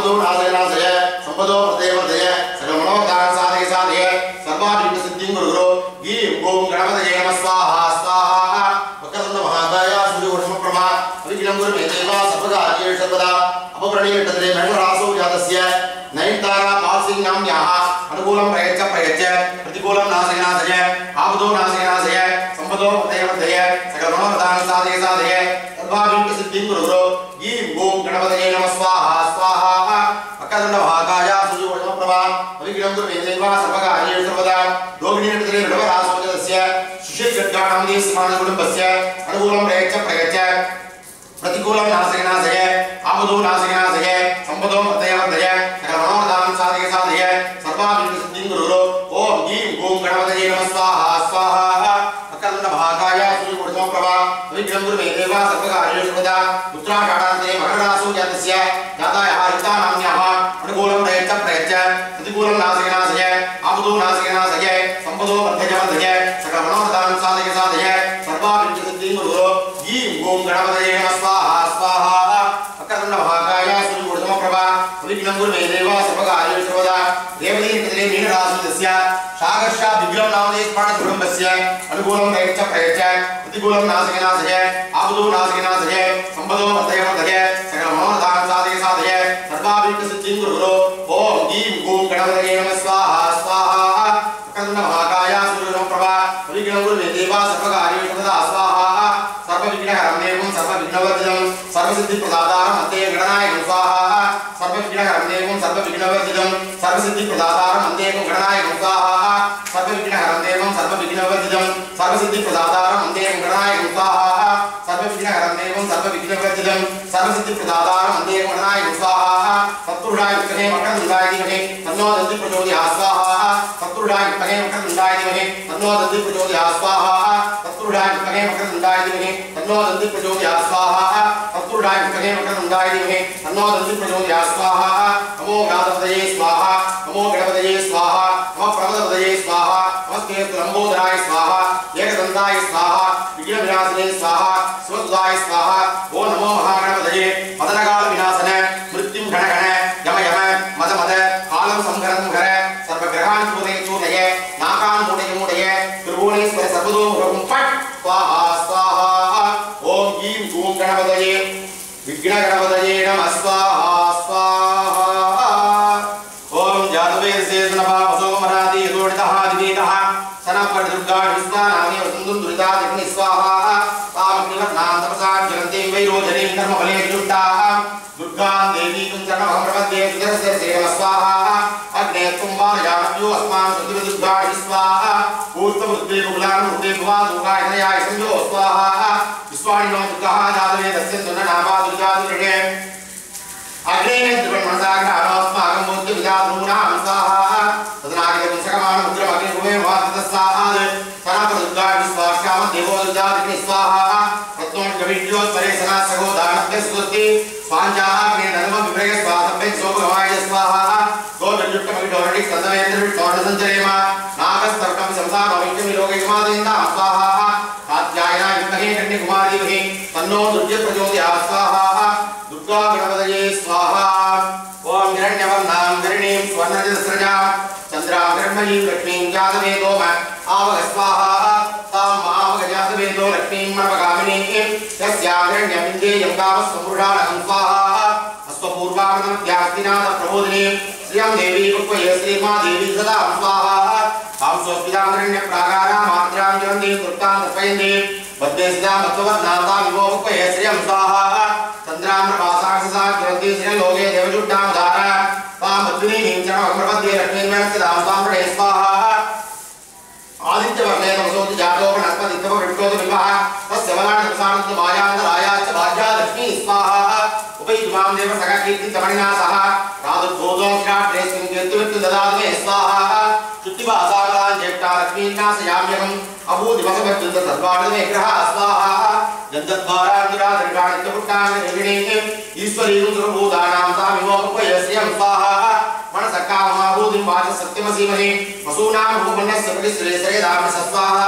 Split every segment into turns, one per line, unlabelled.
आबदो नासयनासय संपदो वर्धय सकल मनोकामना साधय साधय सर्वाभिष्ट सिद्धिं गुरु गीं ओम गणपतये नमः स्वाहा स्वाहा वक्रतुंड महाकाय सूर्यकोटि प्रभा अविघ्नं कुरु मे देव सर्वकार्येषु सर्वदा अपप्रणीयतद्रे मेघरासो जातस्य नयनतारा पालसिंह नाम्न्याः अनुकूलं प्रयच्छ प्रतिकूलं नासयनासय आबदो नासयनासय संपदो वर्धय सकल मनोकामना साधय साधय सर्वाभिष्ट सिद्धिं गुरु गीं ओम गणपतये नमः स्वाहा स्वाहा वक्रतुंड महाकाय सूर्यकोटि प्रभा अविघ्नं कुरु मे देव सर्वकार्येषु सर्वदा रोगिणीतद्रे मेघरासो जातस्य सुषितगणामदे समानकुटुम्बस्य अनुकूलं प्रयच्छ प्रतिकूलं नासयनासय आबदो नासयनासय संपदो वर्धय सकल मनोकामना साधय साधय सर्वाभिष्ट सिद्धिं गुरु ओम गीं ओम गणपतये नमः स्वाहा स्वाहा वक्रतुंड महाकाय सूर्यकोटि प्रभा अविघ्नं कुरु मे देव सर्वकार्येषु सर्वदा उत्तराषाढान्ते मकरराशौ जातस्य जातायाः ऋता नाम्न्याः अनुकूलं प्रयच्छ प्रतिकूलं नासयनासय आबदो नासयनासय संपदो वर्धय सकल मनोकामना साधय साधय सर्वाभिष्ट सिद्धिं गुरु गीं ओम गणपतये नमः स्वाहा स्वाहा वक्रतुंड महाकाय सूर्यकोटि प्रभा अविघ्नं कुरु मे देव सर्वकार्येषु सर्वदा रेवती नक्षत्रे मीनराशिस्य शाकर्षा विघ्नं नामदे स्मरणकुटुम्बस्य अनुकूलं प्रयच्छ प्रतिकूलं नासयनासय आबदो नासयनासय संपदो वर्धय सकल मनोकामना साधय साधय सर्वाभिष्ट सिद्धिं गुरु ओम गीं ओम गणपतये नमः स्वाहा स्वाहा वक्रतुंड महाकाय सूर्यकोटि प्रभा अविघ्नं कुरु मे देव सर्वकार्येषु सर्वदा स्वाहा सर्वविघ्नहरं देवं सर्वविघ्नवर्जितं सर्वसिद्धिप्रदातारं अन्ते गणनायकं स्वाहा सर्वविघ्नहरं देवं सर्वविघ्नवर्जितं सर्वसिद्धिप्रदातारं अन्ते गणनायकं स्वाहा सर्वविघ्नहरं देवं सर्वविघ्नवर्जितं सर्वसिद्धिप्रदातारं अन्ते गणनायकं स्वाहा सर्वविघ्नहरं देवं सर्वविघ्नवर्जितं सर्वसिद्धिप्रदातारं अन्ते गणनायकं स्वाहा तत्पुरुषाय विद्महे वक्रतुण्डाय धीमहि तन्नो दन्ति प्रचोदयात् स्वाहा तत्पुरुषाय विद्महे वक्रतुण्डाय धीमहि तन्नो दन्ति प्रचोदयात् स्वाहा तत्पुरुषाय विद्महे वक्रतुण्डाय धीमहि तन्नो दन्ति प्रचोदयात् स्वाहा तत्पुरुषाय विद्महे वक्रतुण्डाय धीमहि तन्नो दन्ति प्रचोदयात् स्वाहा नमो गणपतये स्वाहा नमो गणपतये स्वाहा नमः प्रमदपतये स्वाहा नमस्ते लंबोदराय स्वाहा एकदन्ताय स्वाहा विघ्नविनाशिने स्वाहा सुवद्वाय स्वाहा ओ नमो महागणपतये मदनकाल विनाशन मृत्युं गणगण यम यम मद मद कालं संहर सर्वग्रहान् चूर्णय नाकान् मूढय त्रिभुवनेश्वर सर्वतोमुखं फट् स्वाहा स्वाहा ओम गीं ओम गणपतये विघ्नगणपतये नमः स्वाहा स्वाहा ओम जातवेदसेतनभा वसोमराति यदोडितः दिवीतः सनपद दुर्गा विस्वानानि वसुन्दुं दुरितादिग्नि स्वाहा तामग्निवर्णां तपसां जगन्तीं वैरोचनीं कर्मफले विजुष्टाः दुर्गां देवीं चरणमहं प्रपद्ये सुदर्शनसे नमः स्वाहा अग्ने तुम्बालयानव्यो अस्मान् सुदिवदुर्गा स्वाहा ऊर्ध्वमुद्वे मुकुलानुर्वे भुवा दुर्गायनयाय संयो स्वाहा विश्वाणिनो दुर्गाः जातवेदस्य सुननामा दुर्गा दुर्गे अग्ने द्रवणमनसाग्रहाणोऽस्माकं मूर्ति विजातूनां स्वाहा तदनागितं सकमानं मुद्रमग्निभूमे वाततस्साहा सनातनदुर्गा विश्वाश्याम देवो दुर्गादिग्नि स्वाहा रत्नोद्गविड्योत्परे सनासगो दानभ्य सुदुर्ति स्वाञ्जाग्ने नमः विप्रय स्वातभ्य सोभगवाय स्वाहा गोविड्युक्तमविडोरणि स्कन्दवेन्द्रविष्णोर्णसञ्चरेम नागस्तर्कं संसारमित्यं लोकैकमादेन्दां स्वाहा कात्यायना विद्महे कन्याकुमारीमहि तन्नो दुर्गे प्रचोदयात् स्वाहा दुर्गा गणपतये स्वाहा ओम हिरण्यवर्णां हिरण्यं स्वर्णरजस्रजां चन्द्रां हिरण्मयीं लक्ष्मीं जातवेदोम आवह स्वाहा तां आवह जातवेदो लक्ष्मीं मनवगामिनीं यस्यां हिरण्यमिन्देयं गावस्वपुरुषाणं स्वाहा अश्वपूर्वामनमध्यास्तिनाथ प्रबोधिनीं श्रियं देवी पुष्पये श्रीमा देवी सदा स्वाहा तां स्वस्मितां हिरण्यप्राकारां मात्रां जगन्तीं दुर्गां तर्पयन्तीं बद्धेसितां भक्तवर्णां तां विभो पुष्पये श्रियं स्वाहा चन्द्राम्रपासाक्षसा ज्वलन्ती श्रीलोके देवजुट्टां उदारा तां मध्विनीं चरणमहं प्रपद्ये लक्ष्मीर्मेणस्थितां तां प्रणये स्वाहा आदित्यवर्णे तमसोऽति जातोपनस्पतित्वविष्टोतिविभः तस्य वराणतपसानन्दमायान्तरायाश्च भाज्या लक्ष्मी स्वाहा उपैतुमां देव सखकीर्तितमणिना सह रादुर्भूतो श्राट्रेऽस्मिन् कीर्तिमित्तु ददातु मे स्वाहा शुद्धिवासागतां ज्येष्ठा लक्ष्मीर्नाशयाम्यहम् अभूदिवसभद्युत तद्वाडमे ग्रहा स्वाहा जन्तद्वारान्तराधरिकाणित्यपुट्टाङ्गनिर्विणीं ईश्वरीं सुरभूतानां तामिमोपयस्यं स्वाहा मनसकाममाभूतिं वाच सत्यमसीमहि वसूनां भूमन्यस्य प्रतिश्रेयसरेदामि सस्वाहा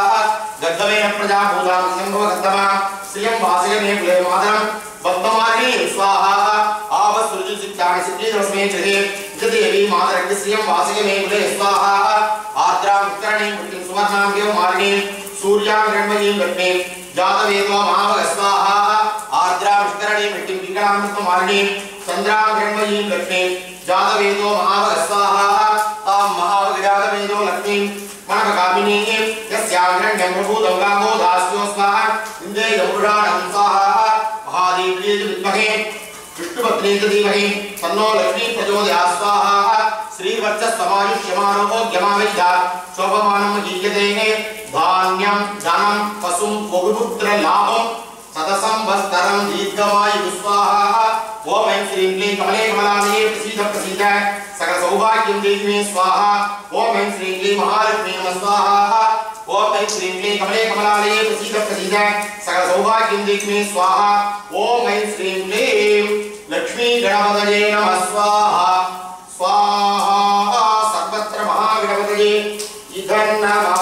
गद्धमेन प्रजाभूतां संभवगद्धमा श्रियं वासय मे कुले मातरं बद्धमालिनीं स्वाहा आवसृजु चित्तानि सिद्धिरस्मै चरे जदेवी मातरं श्रियं वासके मे कुले स्वाहा आर्द्रां उत्तरणीं पुत्रीं सुवर्णां देवमालिनीं सूर्यां हिरण्मयीं लक्ष्मीं जातवेदो महाभग स्वाहा आर्द्रां उत्तरणीं पुत्रीं पिङ्गलां चन्द्रां हिरण्मयीं लक्ष्मीं जातवेदो महाभग स्वाहा तां महाभग जातवेदो लक्ष्मीं मनभकामिनीं यस्यां हिरण्यं प्रभूतं गामो दास्यो स्वाहा इन्दे यमुषाणं स्वाहा महादेव्यै विद्महे विष्णुपत्नी धीमहि तन्नो लक्ष्मी प्रचोदयात् स्वाहा श्रीवर्चस्वमायुष्यमारोग्यमावैद्यात् शोभमानं गीयते धान्यं धनं पशुं बहुपुत्र लाभं सतसंवत्सरं दीर्घमायुः स्वाहा ओम ऐं श्रीं क्लीं कमले कमलालये प्रसीद प्रसीद सकल सौभाग्यं देहि मे स्वाहा ओम ऐं श्रीं क्लीं महालक्ष्मी नमः स्वाहा ओम ऐं श्रीं क्लीं कमले कमलालये प्रसीद प्रसीद सकल सौभाग्यं देहि मे स्वाहा ओम ऐं श्रीं क्लीं लक्ष्मी गणपतये नमः स्वाहा स्वाहा सर्वत्र महागणपतये इदं नमः।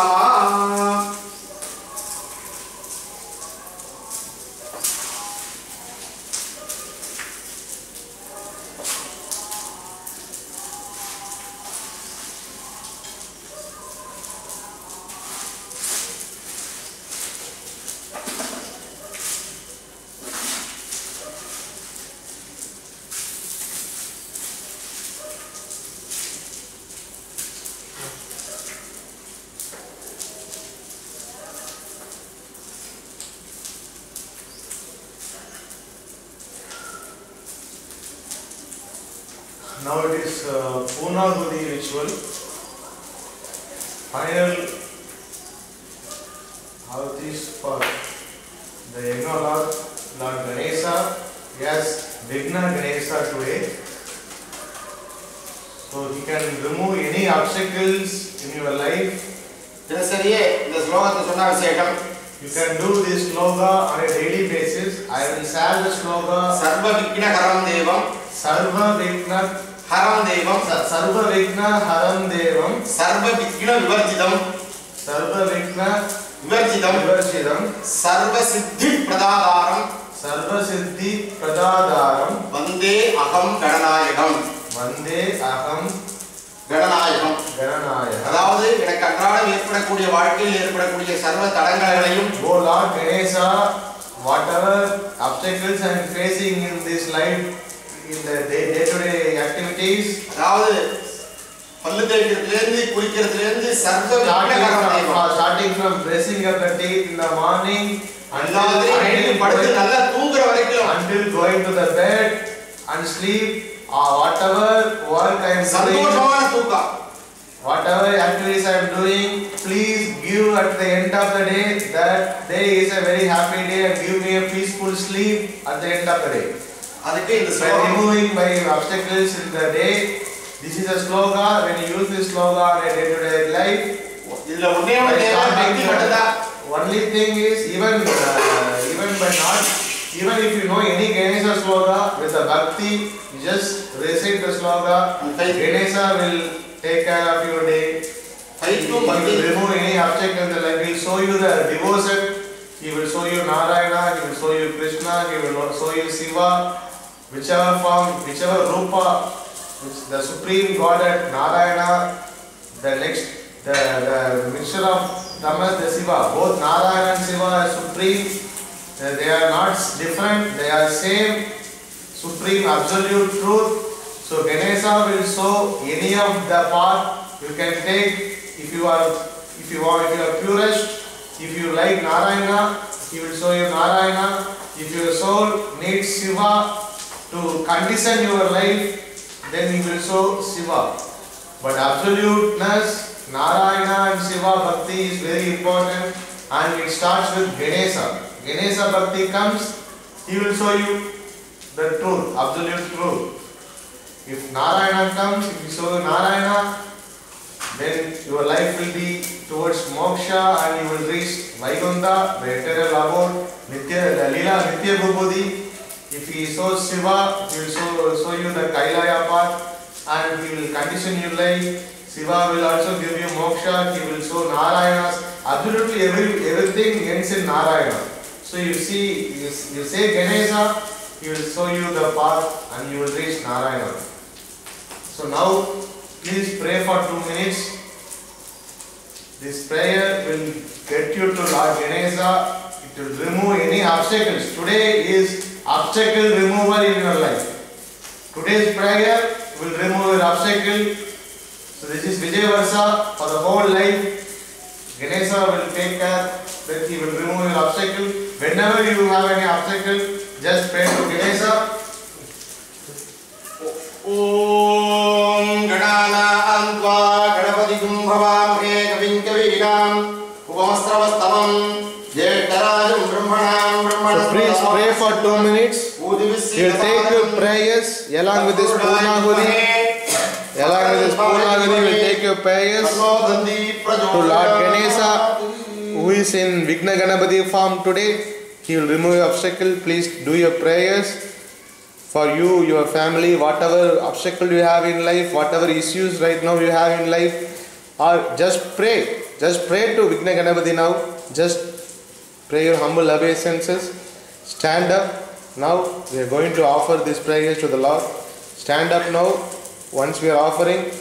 Now it is Purnahudi ritual. Final Ahutis for the Yagna Lord Ganesha. Yes, Vigna Ganesha today. So he can remove any obstacles in your life. You can do this sloga on a daily basis. I will say the sloga.
Sarva Vigna Haram Devam.
Sarva Vigna
Haram Devam.
Sarva Vigna Haram Devam.
Sarva Vigna Vivarjidam.
Sarva Vigna
Vivarjidam. Sarva Siddhi Pradadaram.
Sarva Siddhi Pradadaram.
Vande Aham Gananayakam.
Vande Aham
Gananayakam. அதாவது எனக்கு அன்றாடம் ஏற்படக்கூடிய வாழ்க்கையில் ஏற்படக்கூடிய சர்வ தடங்கல்களையும்
O Lord Ganesha, whatever obstacles I am facing in this life in the day-to-day activities,
அதாவது பல்லு தேய்க்கிறதுலேருந்து குளிக்கிறதுலேருந்து சர்வ
starting from brushing up the teeth in the morning until going to the bed and sleep, whatever work I am doing, whatever activities I am doing, please give at the end of the day, that day is a very happy day and give me a peaceful sleep at the end of the day. By removing my obstacles in the day, this is a slogan. When you use this slogan in a day-to-day life, only thing is even if you know any Ganesha slogan with a bhakti, you just recite the slogan. Ganesha will take care of your day. He will remove any obstacle in the life. He will show you the devotion. He will show you Narayana. He will show you Krishna. He will show you Shiva. Whichever form, whichever rupa, the supreme Godhead Narayana, the mixture of Tamas, the Shiva. Both Narayana and Shiva are supreme. They are not different. They are same, supreme, absolute truth. So Ganesha will show any of the path you can take. If you are purest, if you like Narayana, he will show you Narayana. If your soul needs Shiva to condition your life, then he will show Shiva. But absoluteness, Narayana and Shiva Bhakti is very important, and it starts with Ganesha. Ganesha Bhakti comes, he will show you the truth, absolute truth. If Narayana comes, if you show Narayana, then your life will be towards moksha and you will reach Vaikuntha, the eternal abode, Leela Nitya Bhubudhi. If he shows Shiva, he will show you the Kailaya path and he will condition your life. Shiva will also give you moksha, he will show Narayana. Absolutely everything ends in Narayana. So you say Ganesha, he will show you the path and you will reach Narayana. So now please pray for 2 minutes. This prayer will get you to Lord Ganesha. It will remove any obstacles. Today is obstacle remover in your life. Today's prayer will remove your obstacle. So this is Vijay Varsa for the whole life. Ganesha will take care that he will remove your obstacle. Whenever you have any obstacle, just pray to Ganesha.
Om Ganana Ganapati Kumbhavam Kavin Kavinam Upamastravastamam Jetarajam Brahmanam Brahmanam.
So please pray for 2 minutes. You will take your prayers along with this Purnahuri. Along with this Purnahuri, you will take your prayers to Lord Ganesha, who is in Vigna Ganapati form today. He will remove your obstacle. Please do your prayers for you, your family, whatever obstacle you have in life, whatever issues right now you have in life, or just pray. Just pray to Vigna Ganapati now. Just pray your humble obeisances. Stand up. Now we are going to offer these prayers to the Lord. Stand up now. Once we are offering,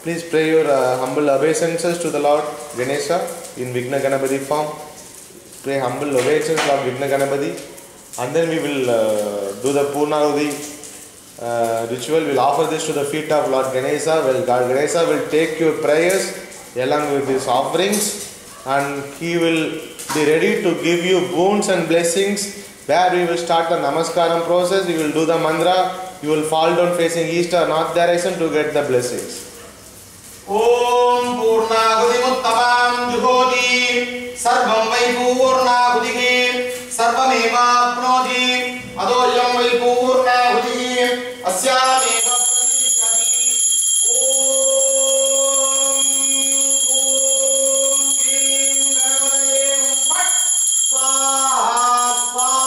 please pray your humble obeisances to the Lord Ganesha in Vigna Ganapati form. Pray humble obeisances of Vigna Ganapati, and then we will do the Purnahudi ritual. We will offer this to the feet of Lord Ganesha. Well, God Ganesha will take your prayers along with his offerings, and he will be ready to give you boons and blessings. Where we will start the Namaskaram process, we will do the mantra. You will fall down facing east or north direction to get the blessings.
Om Purnahudi Muttamam Juhoti Sarvam Vai Purnahudi Sarvameva Apnoti Adoyam Vai Purnahudi Asyameva Pradishati. Om Kim Ganapate Pat Swaha Swaha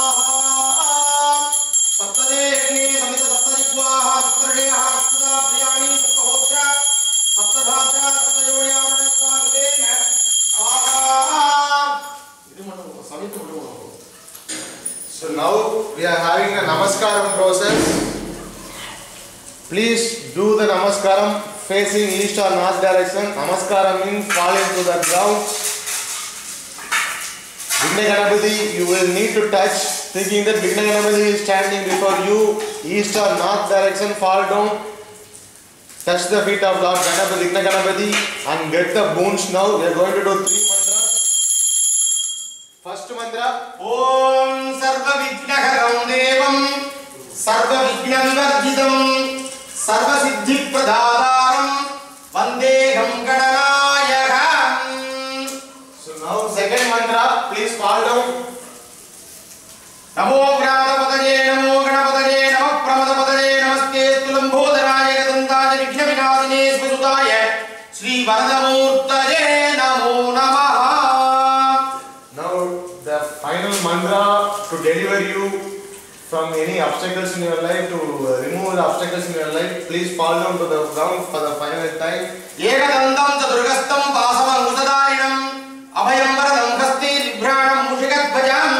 Saptadehni Samita Saptadikwaha Saptadeha Saptada Priyani Saptahotra Saptadhatra Saptayoya Pradeswagdena Aha.
So now we are having a Namaskaram process. Please do the Namaskaram facing east or north direction. Namaskaram means fall into the ground. Vigna Ganapati, you will need to touch, thinking that Vigna Ganapati is standing before you, east or north direction, fall down. Touch the feet of Lord Ganapati, Vigna Ganapati, and get the boons now. We are going to do 3 mantras. First mantra,
Om Sarva Vignaharam Devam Sarva Vigna Vivarjidam Sarva Siddhi Pradhadaram Vandeham Gadanayakam.
so now second mantra, please fall down.
Namo Granapadaye Namo Ganapadaye Namo Pramadapadaye Namaste Tulambodharaya Gadantaja Vigna Vinadine Svasudaya Sri Varadamurtaye Namo Namaha.
Now the final mantra to deliver you from any obstacles in your life, to remove the obstacles in your life. Please fall down to the ground for the final time.
Ekadandam Chadurgastam Vasamam Usadarinam Abhayam Varadam Hasti Libhranam Mushikadbhajam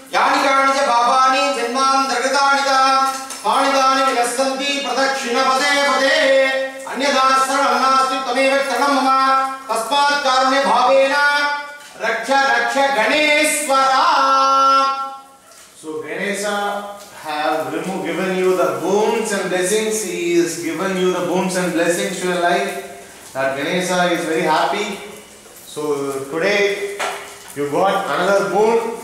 Yanikani cha Bhavani Janman Dargatanita Panidani Vilasanti Pradakshina Pade Pade Anyadasana Nasti Tameva Tanam Mama Tasmat Karune Bhavena Raksha Raksha Ganeswara.
So Ganesha have given you the boons and blessings. He is given you the boons and blessings to your life. That Ganesha is very happy. So today you got another boon,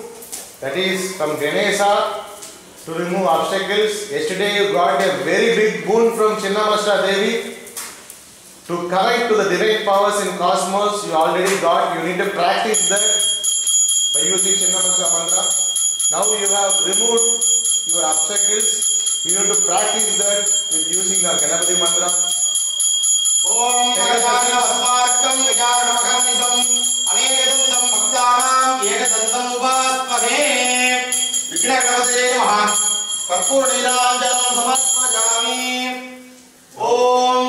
that is from Ganesha, to remove obstacles. Yesterday you got a very big boon from Chinnamasta Devi to connect to the divine powers in cosmos. You already got. You need to practice that by using Chinnamasta mantra. Now you have removed your obstacles. You need to practice that with using the Ganapati mantra.
Om Gajana Samarkam Gajana Makarnisam Anekadandam Bhaktanam Ekadandam Upasmane Vigna Ganapate Namaha Karpura Niranjanam Samarpajami. Om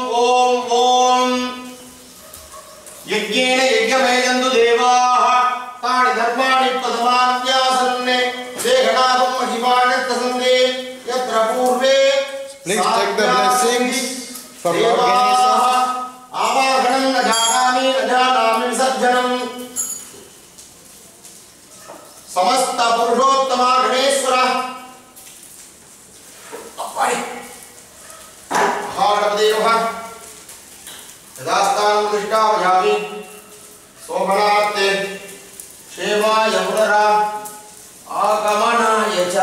Yajnena Yajnameyandu Devaha Tani Dharmani Padamantyasanne Dehanadam Mahimanatasande Yatra Purve.
Please from Lord Ganesha.
आवाहनं न जानामि विसर्जनं समस्त पुरुषोत्तम गणेश्वर महागणपते नमः यदास्तानं प्रतिष्ठापयामि शोभनार्थे सेवाय पुनरा आगमनाय च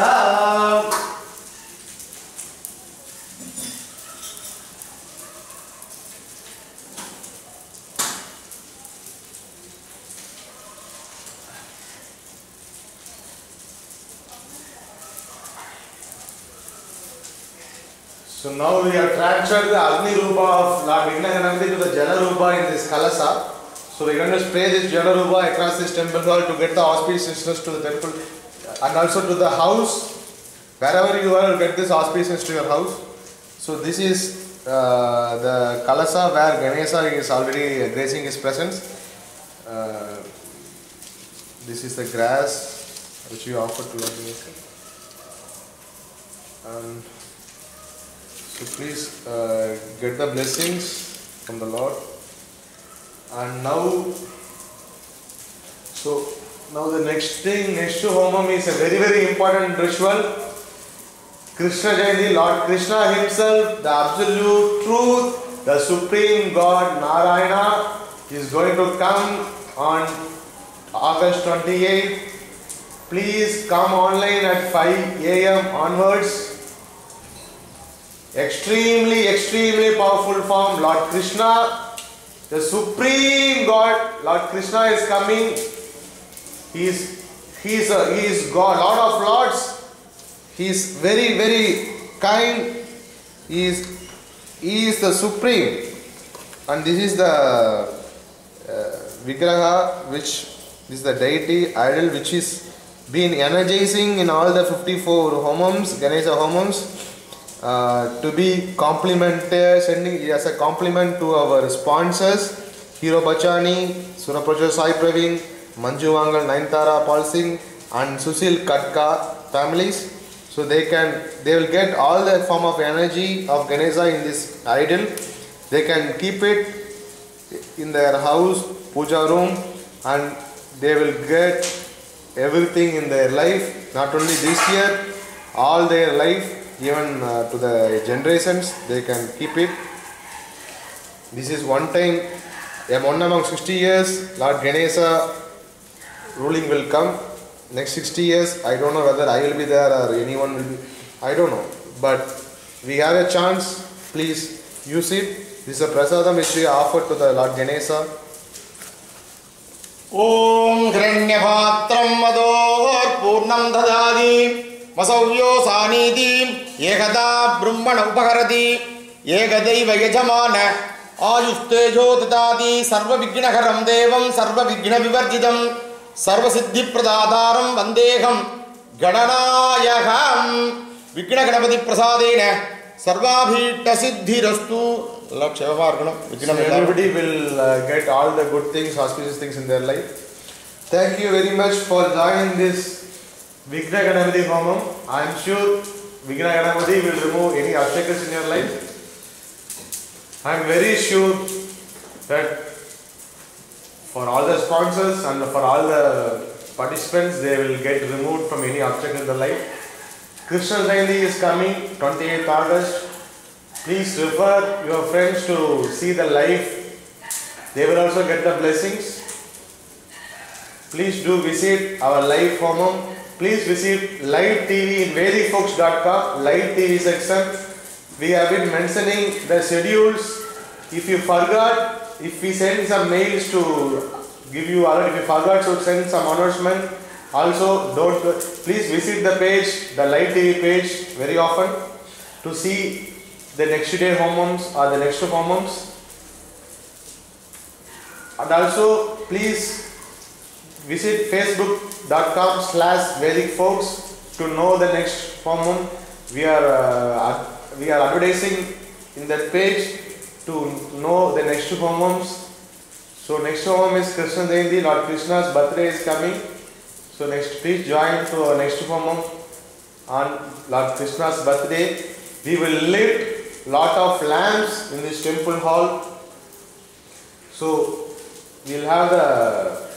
So now we have transferred the Agni Rupa of Lord Vigna Ganapati to the Jala Rupa in this Kalasa. So we are going to spray this Jala Rupa across this temple hall to get the auspiciousness to the temple and also to the house. Wherever you are, get this auspiciousness to your house. So this is the Kalasa where Ganesha is already gracing his presence. This is the grass which we offer to Lord Ganesha. And so please get the blessings from the Lord. And now, the next to Homam is a very, very important ritual. Krishna Jayanti, Lord Krishna himself, the absolute truth, the supreme God Narayana is going to come on August 28th. Please come online at 5 a.m. onwards. Extremely powerful form, Lord Krishna, the supreme God, Lord Krishna is coming. He is God, Lord of Lords. He is very, very kind. He is the supreme. And this is the Vigraha, which is the deity idol, which is been energizing in all the 54 homams, Ganesha homams. To be complimented, sending as a compliment to our sponsors, Hero Bachani, Surapraja Sai Praveen, Manju Wangal, Naintara Paul Singh and Susil Katka families. So they will get all the form of energy of Ganesha in this idol. They can keep it in their house, puja room, and they will get everything in their life, not only this year, all their life. Even to the generations, they can keep it. This is one time, one among 60 years, Lord Ganesha ruling will come. Next 60 years, I don't know whether I will be there or anyone will be, I don't know. But we have a chance, please use it. This is a prasadam which we offer to the Lord Ganesha.
Om Hiranyapatram Mador Purnam Dadadi Masavyo Sanidhi Ekada Brahmana Upakarati Ekadaiva Yajamana Ayustejo Dadadi Sarva Vignakaram Devam Sarva Vigna Vivarjidam Sarva Siddhi Pradadaram Vandeham Gadanayaham Vigna Ganapati Prasadena Sarvabhita Siddhi Rastu.
So everybody will get all the good things, auspicious things in their life. Thank you very much for joining this Vigna Ganapati Homam. I am sure Vigna Ganapati will remove any obstacles in your life. I am very sure that for all the sponsors and for all the participants, they will get removed from any obstacle in their life. Krishna Jayanti is coming 28th August. Please refer your friends to see the live. They will also get the blessings. Please do visit our live homam. Please visit live TV in vedicfolks.com, live TV section. We have been mentioning the schedules. If you forgot, if we send some mails to give you alert, if you forgot to send some announcement, also please visit the page, the live TV page very often to see the next day homams or the next homams. And also please visit facebook.com/vedicfolks to know the next homam. We are advertising in that page to know the next homams. So next homam is Krishna Jayanti, Lord Krishna's birthday is coming. So please join to our next homam on Lord Krishna's birthday. We will live lot of lamps in this temple hall. So we will have a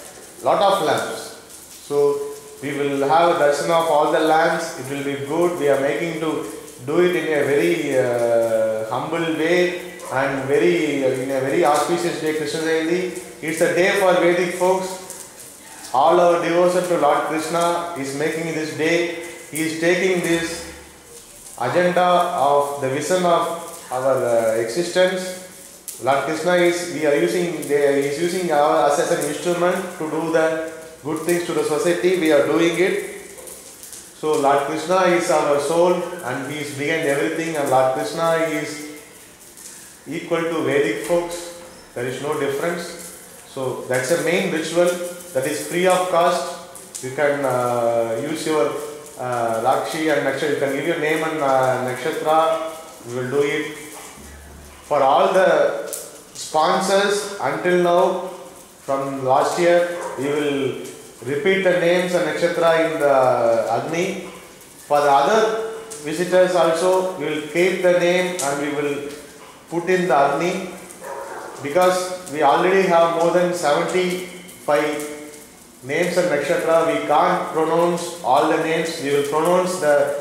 lot of lamps. So we will have a darshan of all the lamps. It will be good. We are making to do it in a very humble way and in a very auspicious day, Krishna Jayanti. It's a day for Vedic folks. All our devotion to Lord Krishna is making this day. He is taking this agenda of the vision of our existence. Lord Krishna is using us as an instrument to do the good things to the society. We are doing it. So Lord Krishna is our soul and He is behind everything, and Lord Krishna is equal to Vedic folks. There is no difference. So that's a main ritual that is free of cost. You can use your Rakshi and Nakshatra. You can give your name and Nakshatra. We will do it. For all the sponsors until now, from last year, we will repeat the names and Nakshatra in the Agni. For the other visitors also, we will keep the name and we will put in the Agni, because we already have more than 75 names and Nakshatra. We can't pronounce all the names. We will pronounce the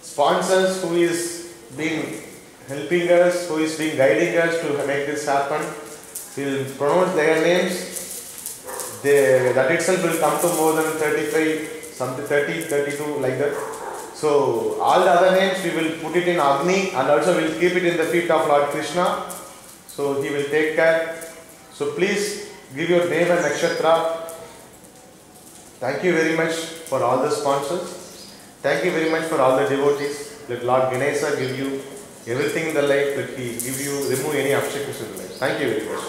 sponsors who is being helping us, who is being guiding us to make this happen. We will pronounce their names. That itself will come to more than 35, something 30, 32 like that. So all the other names we will put it in Agni, and also we will keep it in the feet of Lord Krishna. So He will take care. So please give your name and Nakshatra. Thank you very much for all the sponsors. Thank you very much for all the devotees. Let Lord Ganesha give you everything in the life. Let He give you, remove any obstacles in the life. Thank you very much.